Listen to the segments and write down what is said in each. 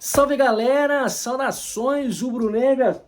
Salve galera, saudações rubro-negras.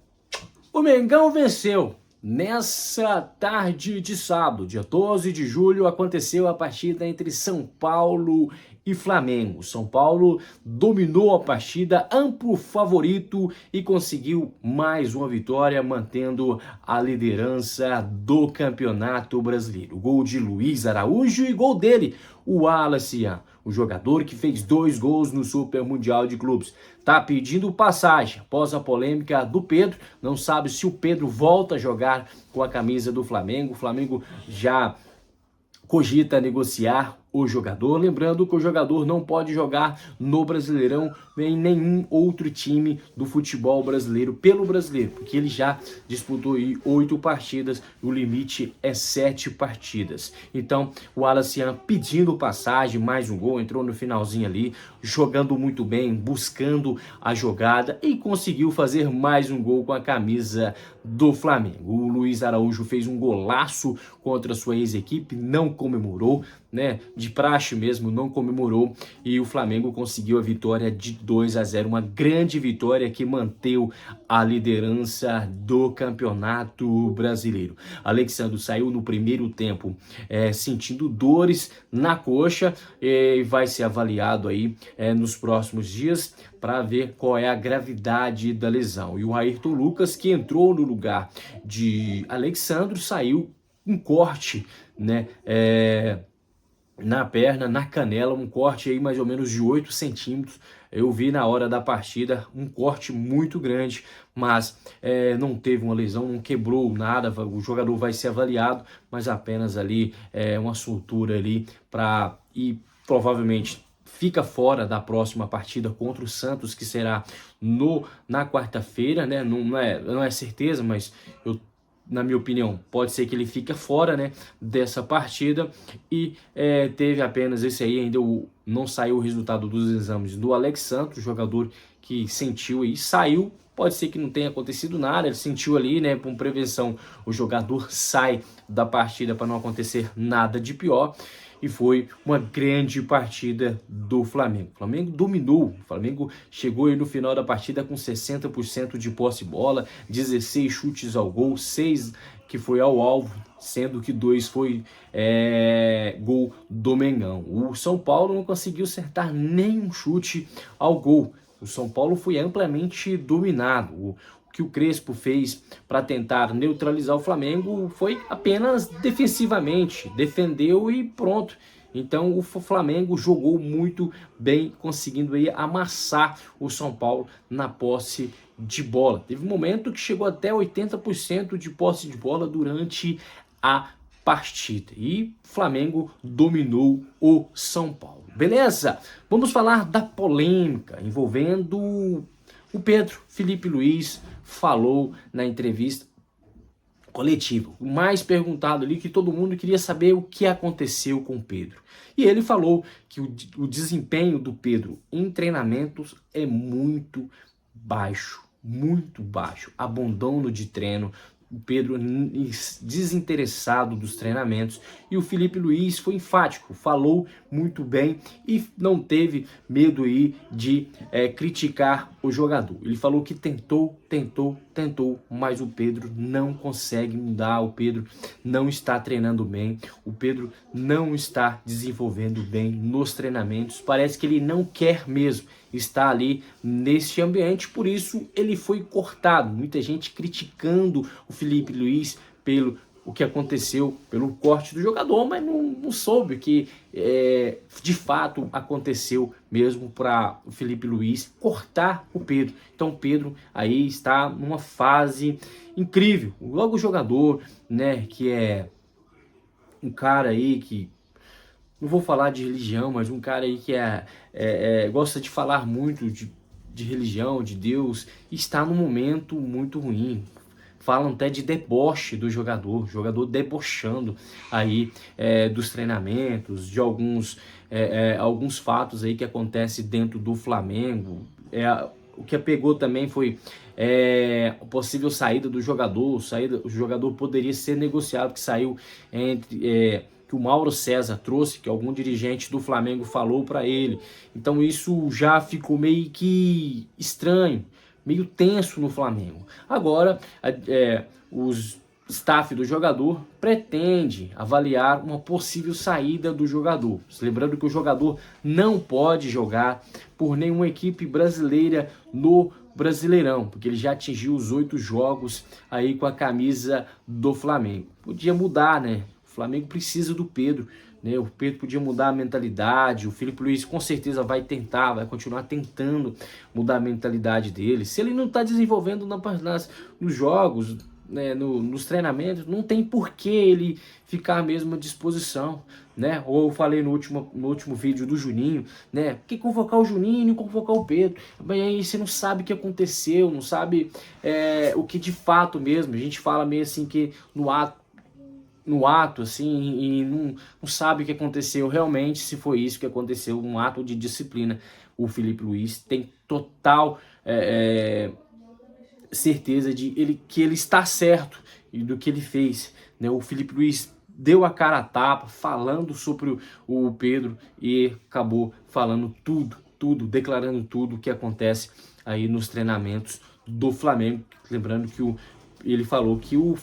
O Mengão venceu. Nessa tarde de sábado, dia 12 de julho, aconteceu a partida entre São Paulo e Flamengo. São Paulo dominou a partida, amplo favorito e conseguiu mais uma vitória, mantendo a liderança do Campeonato Brasileiro. Gol de Luiz Araújo e gol dele, o Wallace Yan, o jogador que fez 2 gols no Super Mundial de Clubes. Tá pedindo passagem após a polêmica do Pedro. Não sabe se o Pedro volta a jogar com a camisa do Flamengo. O Flamengo já cogita negociar o jogador, lembrando que o jogador não pode jogar no Brasileirão em nenhum outro time do futebol brasileiro pelo brasileiro, porque ele já disputou aí 8 partidas, o limite é 7 partidas. Então o Wallace Yan pedindo passagem, mais um gol, entrou no finalzinho ali, jogando muito bem, buscando a jogada e conseguiu fazer mais um gol com a camisa do Flamengo. O Luiz Araújo fez um golaço contra a sua ex-equipe, não comemorou, né, de praxe mesmo, não comemorou, e o Flamengo conseguiu a vitória de 2-0, uma grande vitória que manteve a liderança do Campeonato Brasileiro. Alexandro saiu no primeiro tempo sentindo dores na coxa e vai ser avaliado aí nos próximos dias para ver qual é a gravidade da lesão. E o Ayrton Lucas, que entrou no lugar de Alexandro, saiu um corte, né, na perna, na canela, um corte aí mais ou menos de 8 centímetros. Eu vi na hora da partida um corte muito grande, mas não teve uma lesão, não quebrou nada. O jogador vai ser avaliado, mas apenas ali uma sutura ali e provavelmente fica fora da próxima partida contra o Santos, que será na quarta-feira, né? Não é certeza, mas na minha opinião, pode ser que ele fique fora, né, dessa partida. E teve apenas esse aí, ainda não saiu o resultado dos exames do Alex Santos, jogador que sentiu e saiu. Pode ser que não tenha acontecido nada, ele sentiu ali, né, por prevenção, o jogador sai da partida para não acontecer nada de pior. E foi uma grande partida do Flamengo. O Flamengo dominou, o Flamengo chegou aí no final da partida com 60% de posse de bola, 16 chutes ao gol, 6 que foi ao alvo, sendo que 2 foi gol do Mengão. O São Paulo não conseguiu acertar nenhum chute ao gol. O São Paulo foi amplamente dominado. O que o Crespo fez para tentar neutralizar o Flamengo foi apenas defensivamente, defendeu e pronto. Então o Flamengo jogou muito bem, conseguindo aí amassar o São Paulo na posse de bola. Teve um momento que chegou até 80% de posse de bola durante a partida. E o Flamengo dominou o São Paulo. Beleza? Vamos falar da polêmica envolvendo o Pedro. Felipe Luiz falou na entrevista coletiva, o mais perguntado ali, que todo mundo queria saber o que aconteceu com o Pedro. E ele falou que o desempenho do Pedro em treinamentos é muito baixo, abandono de treino. O Pedro desinteressado dos treinamentos, e o Felipe Luiz foi enfático, falou muito bem e não teve medo aí de criticar o jogador. Ele falou que tentou, mas o Pedro não consegue mudar, o Pedro não está treinando bem, o Pedro não está desenvolvendo bem nos treinamentos, parece que ele não quer mesmo estar ali nesse ambiente, por isso ele foi cortado. Muita gente criticando o Felipe Luiz pelo o que aconteceu, pelo corte do jogador, mas não soube o que de fato aconteceu mesmo para o Felipe Luiz cortar o Pedro. Então o Pedro aí está numa fase incrível. Logo o jogador, né, que é um cara aí que, não vou falar de religião, mas um cara aí que gosta de falar muito de religião, de Deus, está num momento muito ruim. Falam até de deboche do jogador debochando aí dos treinamentos, de alguns fatos aí que acontecem dentro do Flamengo. O que pegou também foi a possível saída do jogador. O jogador poderia ser negociado, que saiu que o Mauro César trouxe, que algum dirigente do Flamengo falou para ele. Então isso já ficou meio que estranho, meio tenso no Flamengo. Agora, os staff do jogador pretende avaliar uma possível saída do jogador. Lembrando que o jogador não pode jogar por nenhuma equipe brasileira no Brasileirão, porque ele já atingiu os 8 jogos aí com a camisa do Flamengo. Podia mudar, né? O Flamengo precisa do Pedro, né? O Pedro podia mudar a mentalidade, o Filipe Luís com certeza vai continuar tentando mudar a mentalidade dele. Se ele não está desenvolvendo nos jogos, né, nos treinamentos, não tem por que ele ficar mesmo à disposição, né? Ou eu falei no último vídeo do Juninho, né? Por que convocar o Juninho e não convocar o Pedro? Mas aí você não sabe o que aconteceu, não sabe o que de fato mesmo. A gente fala meio assim que no ato assim, e não sabe o que aconteceu realmente, se foi isso que aconteceu, um ato de disciplina. O Filipe Luís tem total certeza que ele está certo do que ele fez, né? O Filipe Luís deu a cara a tapa falando sobre o Pedro e acabou falando tudo, declarando tudo o que acontece aí nos treinamentos do Flamengo. Lembrando que ele falou que o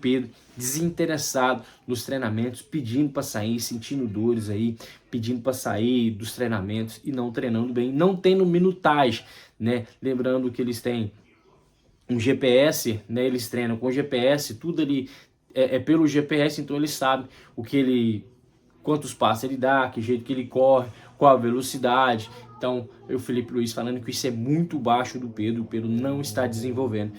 Pedro, desinteressado nos treinamentos, pedindo para sair, sentindo dores aí, pedindo para sair dos treinamentos e não treinando bem, não tendo minutagem, né? Lembrando que eles têm um GPS, né? Eles treinam com GPS, tudo ali é pelo GPS, então eles sabem quantos passos ele dá, que jeito que ele corre, qual a velocidade. Então, o Filipe Luís falando que isso é muito baixo do Pedro, o Pedro não está desenvolvendo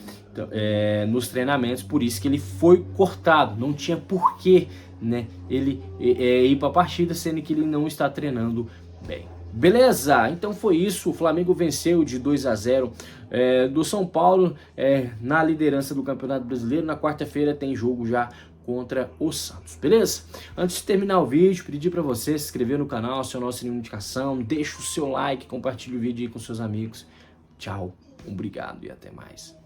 nos treinamentos, por isso que ele foi cortado, não tinha porquê, né, ele ir para a partida, sendo que ele não está treinando bem. Beleza, então foi isso, o Flamengo venceu de 2-0 do São Paulo na liderança do Campeonato Brasileiro. Na quarta-feira tem jogo já contra o Santos, beleza? Antes de terminar o vídeo, pedir para você se inscrever no canal, acionar o sininho de notificação, deixa o seu like, compartilha o vídeo aí com seus amigos. Tchau, obrigado e até mais.